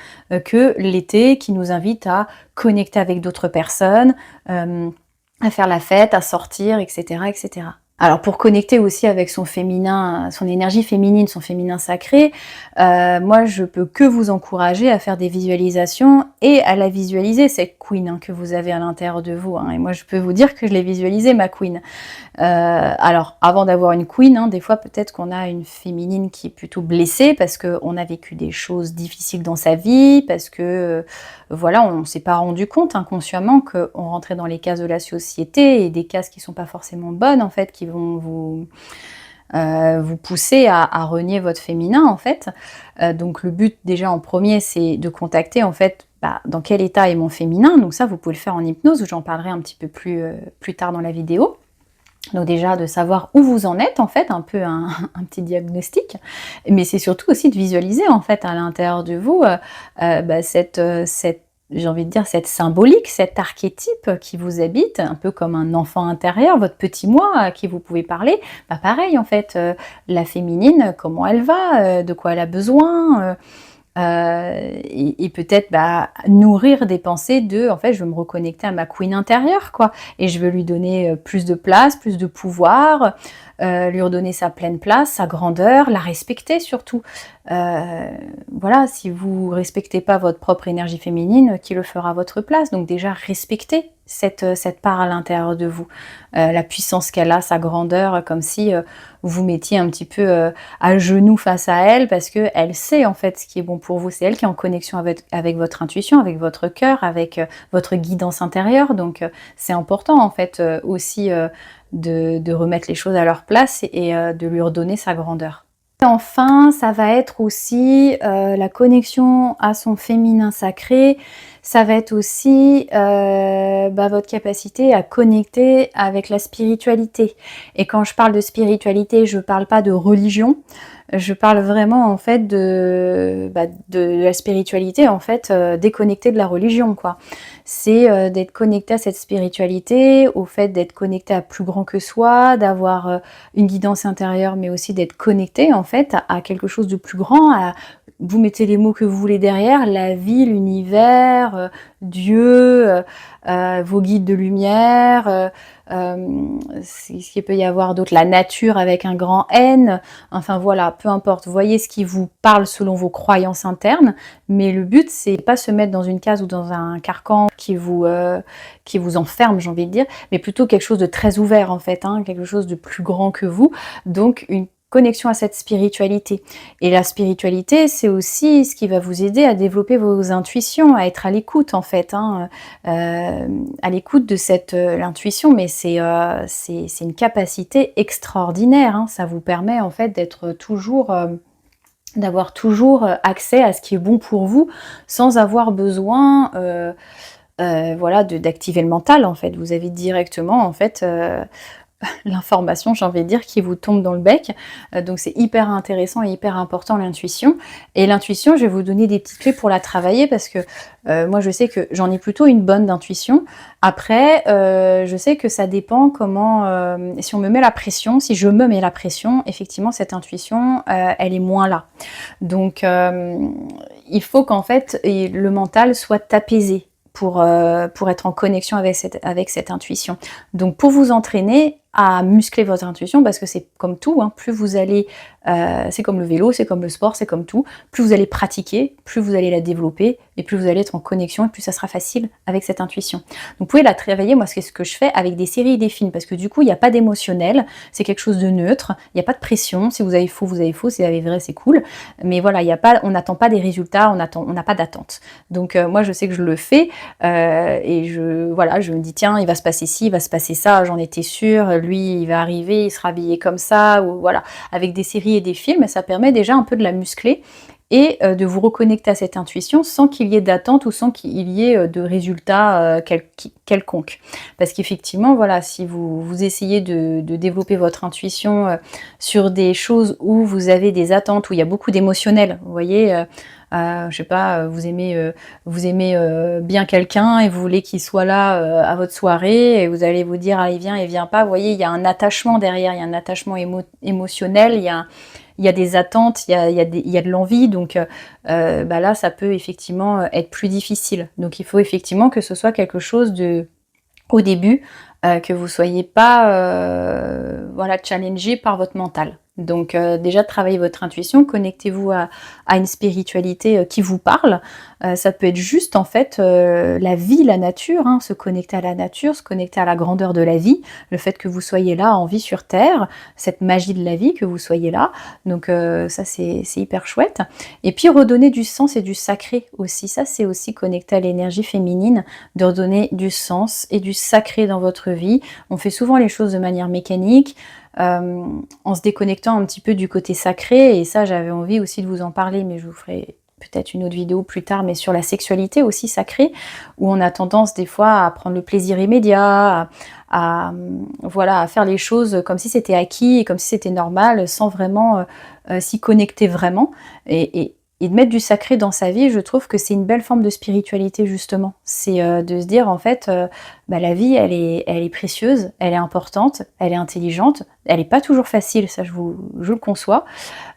que l'été qui nous invite à connecter avec d'autres personnes, à faire la fête, à sortir, etc., etc. Alors pour connecter aussi avec son féminin, son énergie féminine, son féminin sacré, moi je peux que vous encourager à faire des visualisations et à la visualiser, cette queen que vous avez à l'intérieur de vous. Et moi je peux vous dire que je l'ai visualisée, ma queen. Alors avant d'avoir une queen, des fois peut-être qu'on a une féminine qui est plutôt blessée parce qu'on a vécu des choses difficiles dans sa vie, parce que on ne s'est pas rendu compte inconsciemment qu'on rentrait dans les cases de la société et des cases qui ne sont pas forcément bonnes en fait, qui vont vous pousser à renier votre féminin en fait. Donc le but déjà en premier, c'est de contacter en fait dans quel état est mon féminin. Donc ça, vous pouvez le faire en hypnose, où j'en parlerai un petit peu plus tard dans la vidéo. Donc déjà de savoir où vous en êtes en fait, un peu un petit diagnostic, mais c'est surtout aussi de visualiser en fait à l'intérieur de vous cette j'ai envie de dire cette symbolique, cet archétype qui vous habite, un peu comme un enfant intérieur, votre petit moi à qui vous pouvez parler. Pareil en fait, la féminine, comment elle va, de quoi elle a besoin. Et peut-être nourrir des pensées en fait, je veux me reconnecter à ma queen intérieure, quoi, et je veux lui donner plus de place, plus de pouvoir, lui redonner sa pleine place, sa grandeur, la respecter surtout. Si vous respectez pas votre propre énergie féminine, qui le fera à votre place? Donc déjà, respectez cette part à l'intérieur de vous, la puissance qu'elle a, sa grandeur, comme si vous mettiez un petit peu à genoux face à elle, parce qu'elle sait en fait ce qui est bon pour vous. C'est elle qui est en connexion avec votre intuition, avec votre cœur, avec votre guidance intérieure. Donc c'est important en fait aussi de remettre les choses à leur place et de lui redonner sa grandeur. Enfin, ça va être aussi la connexion à son féminin sacré. Ça va être aussi votre capacité à connecter avec la spiritualité. Et quand je parle de spiritualité, je ne parle pas de religion. Je parle vraiment en fait de la spiritualité en fait déconnectée de la religion quoi. C'est d'être connecté à cette spiritualité, au fait d'être connecté à plus grand que soi, d'avoir une guidance intérieure, mais aussi d'être connecté en fait à quelque chose de plus grand. Vous mettez les mots que vous voulez derrière, la vie, l'univers, Dieu, vos guides de lumière. Ce qu'il peut y avoir d'autre, la nature avec un grand N, enfin voilà, peu importe, voyez ce qui vous parle selon vos croyances internes, mais le but c'est pas se mettre dans une case ou dans un carcan qui vous enferme, j'ai envie de dire, mais plutôt quelque chose de très ouvert en fait, hein, quelque chose de plus grand que vous, donc une connexion à cette spiritualité. Et la spiritualité, c'est aussi ce qui va vous aider à développer vos intuitions, à être à l'écoute en fait, hein, à l'écoute de cette l'intuition, mais c'est une capacité extraordinaire, hein, ça vous permet en fait d'être toujours d'avoir toujours accès à ce qui est bon pour vous, sans avoir besoin voilà, d'activer le mental en fait. Vous avez directement en fait l'information, j'ai envie de dire, qui vous tombe dans le bec. Donc c'est hyper intéressant et hyper important l'intuition. Et l'intuition, je vais vous donner des petites clés pour la travailler parce que moi je sais que j'en ai plutôt une bonne d'intuition. Après, je sais que ça dépend comment, si on me met la pression, si je me mets la pression, effectivement cette intuition, elle est moins là. Donc il faut qu'en fait le mental soit apaisé pour être en connexion avec cette intuition. Donc pour vous entraîner à muscler votre intuition, parce que c'est comme tout, hein, plus vous allez, c'est comme le vélo, c'est comme le sport, c'est comme tout, plus vous allez pratiquer, plus vous allez la développer, et plus vous allez être en connexion, et plus ça sera facile avec cette intuition. Donc vous pouvez la travailler, moi c'est ce que je fais avec des séries et des films, parce que du coup il n'y a pas d'émotionnel, c'est quelque chose de neutre, il n'y a pas de pression, si vous avez faux, vous avez faux, si vous avez vrai, c'est cool, mais voilà, il y a pas, on n'attend pas des résultats, on n'a pas d'attente. Donc moi je sais que je le fais, et je me dis tiens, il va se passer ci, il va se passer ça, j'en étais sûre, lui il va arriver, il sera habillé comme ça, ou voilà, avec des séries et des films, ça permet déjà un peu de la muscler et de vous reconnecter à cette intuition sans qu'il y ait d'attente ou sans qu'il y ait de résultats quelconques. Parce qu'effectivement, voilà, si vous essayez de développer votre intuition sur des choses où vous avez des attentes, où il y a beaucoup d'émotionnel, vous voyez, je sais pas, vous aimez bien quelqu'un et vous voulez qu'il soit là à votre soirée et vous allez vous dire allez viens et viens pas, vous voyez, il y a un attachement derrière, il y a un attachement émotionnel, il y a des attentes, il y a de l'envie, donc là ça peut effectivement être plus difficile. Donc il faut effectivement que ce soit quelque chose de au début, que vous soyez pas voilà, challengé par votre mental. Donc déjà travaillez votre intuition, connectez-vous à une spiritualité qui vous parle. Ça peut être juste en fait la vie, la nature, hein, se connecter à la nature, se connecter à la grandeur de la vie, le fait que vous soyez là en vie sur Terre, cette magie de la vie, que vous soyez là. Donc ça c'est hyper chouette. Et puis redonner du sens et du sacré aussi. Ça c'est aussi connecté à l'énergie féminine, de redonner du sens et du sacré dans votre vie. On fait souvent les choses de manière mécanique, en se déconnectant un petit peu du côté sacré, et ça j'avais envie aussi de vous en parler, mais je vous ferai peut-être une autre vidéo plus tard, mais sur la sexualité aussi sacrée, où on a tendance des fois à prendre le plaisir immédiat, voilà, à faire les choses comme si c'était acquis et comme si c'était normal, sans vraiment s'y connecter vraiment, et de mettre du sacré dans sa vie. Je trouve que c'est une belle forme de spiritualité justement. C'est de se dire en fait, la vie elle est précieuse, elle est importante, elle est intelligente, elle n'est pas toujours facile, ça je le conçois.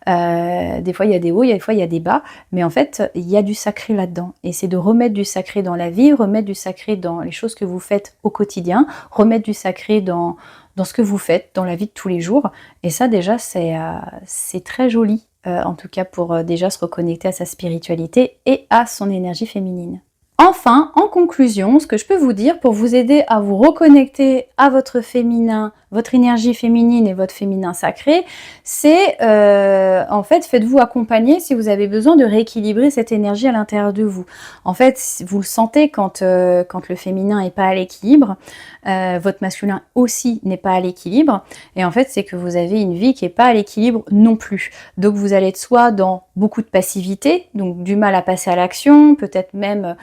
Des fois il y a des hauts, des fois il y a des bas, mais en fait il y a du sacré là-dedans. Et c'est de remettre du sacré dans la vie, remettre du sacré dans les choses que vous faites au quotidien, remettre du sacré dans ce que vous faites, dans la vie de tous les jours. Et ça déjà c'est très joli. En tout cas pour déjà se reconnecter à sa spiritualité et à son énergie féminine. Enfin, en conclusion, ce que je peux vous dire pour vous aider à vous reconnecter à votre féminin, votre énergie féminine et votre féminin sacré, c'est en fait, faites-vous accompagner si vous avez besoin de rééquilibrer cette énergie à l'intérieur de vous. En fait, vous le sentez quand le féminin n'est pas à l'équilibre, votre masculin aussi n'est pas à l'équilibre, et en fait, c'est que vous avez une vie qui n'est pas à l'équilibre non plus. Donc vous allez être soit dans beaucoup de passivité, donc du mal à passer à l'action, peut-être même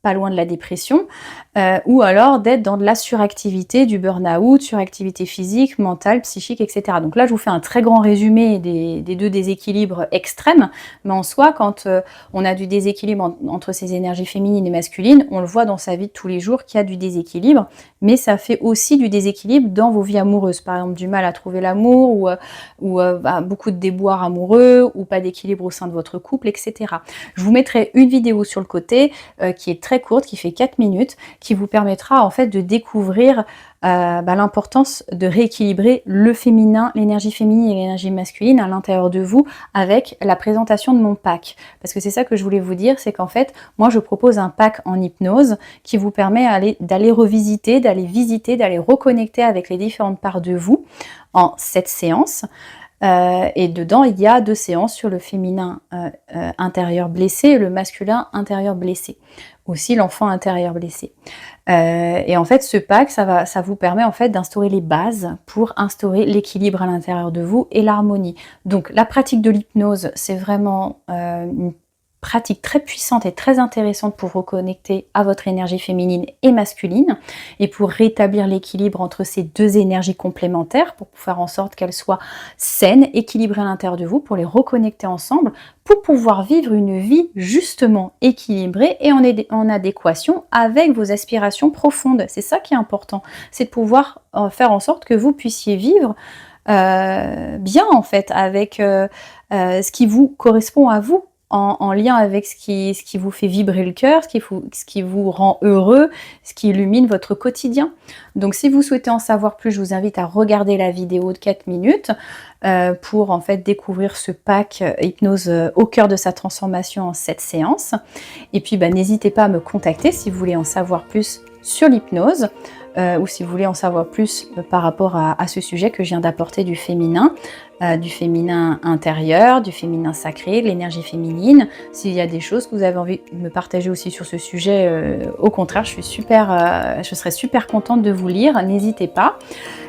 pas loin de la dépression, ou alors d'être dans de la suractivité, du burn-out, suractivité physique, mentale, psychique, etc. Donc là, je vous fais un très grand résumé des deux déséquilibres extrêmes, mais en soi, quand on a du déséquilibre entre ces énergies féminines et masculines, on le voit dans sa vie de tous les jours qu'il y a du déséquilibre, mais ça fait aussi du déséquilibre dans vos vies amoureuses. Par exemple, du mal à trouver l'amour, ou beaucoup de déboires amoureux, ou pas d'équilibre au sein de votre couple, etc. Je vous mettrai une vidéo sur le côté qui est très courte, qui fait 4 minutes, qui vous permettra en fait de découvrir l'importance de rééquilibrer le féminin, l'énergie féminine et l'énergie masculine à l'intérieur de vous avec la présentation de mon pack. Parce que c'est ça que je voulais vous dire, c'est qu'en fait, moi je propose un pack en hypnose qui vous permet d'aller revisiter, d'aller visiter, d'aller reconnecter avec les différentes parts de vous en 7 séances. Et dedans, il y a 2 séances sur le féminin intérieur blessé et le masculin intérieur blessé. Aussi l'enfant intérieur blessé. Et en fait, ce pack, ça vous permet en fait d'instaurer les bases pour instaurer l'équilibre à l'intérieur de vous et l'harmonie. Donc la pratique de l'hypnose, c'est vraiment une pratique très puissante et très intéressante pour reconnecter à votre énergie féminine et masculine et pour rétablir l'équilibre entre ces deux énergies complémentaires pour faire en sorte qu'elles soient saines, équilibrées à l'intérieur de vous, pour les reconnecter ensemble, pour pouvoir vivre une vie justement équilibrée et en adéquation avec vos aspirations profondes. C'est ça qui est important, c'est de pouvoir faire en sorte que vous puissiez vivre bien en fait avec ce qui vous correspond à vous. En lien avec ce qui vous fait vibrer le cœur, ce qui vous rend heureux, ce qui illumine votre quotidien. Donc si vous souhaitez en savoir plus, je vous invite à regarder la vidéo de 4 minutes pour en fait découvrir ce pack hypnose au cœur de sa transformation en 7 séances. Et puis n'hésitez pas à me contacter si vous voulez en savoir plus sur l'hypnose. Ou si vous voulez en savoir plus par rapport à ce sujet que je viens d'apporter du féminin intérieur, du féminin sacré, de l'énergie féminine. S'il y a des choses que vous avez envie de me partager aussi sur ce sujet, au contraire, je serais super contente de vous lire, n'hésitez pas.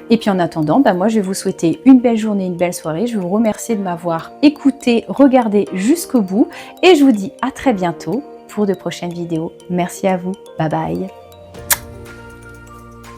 Et puis en attendant, moi je vais vous souhaiter une belle journée, une belle soirée. Je vous remercie de m'avoir écouté, regardé jusqu'au bout et je vous dis à très bientôt pour de prochaines vidéos. Merci à vous, bye bye.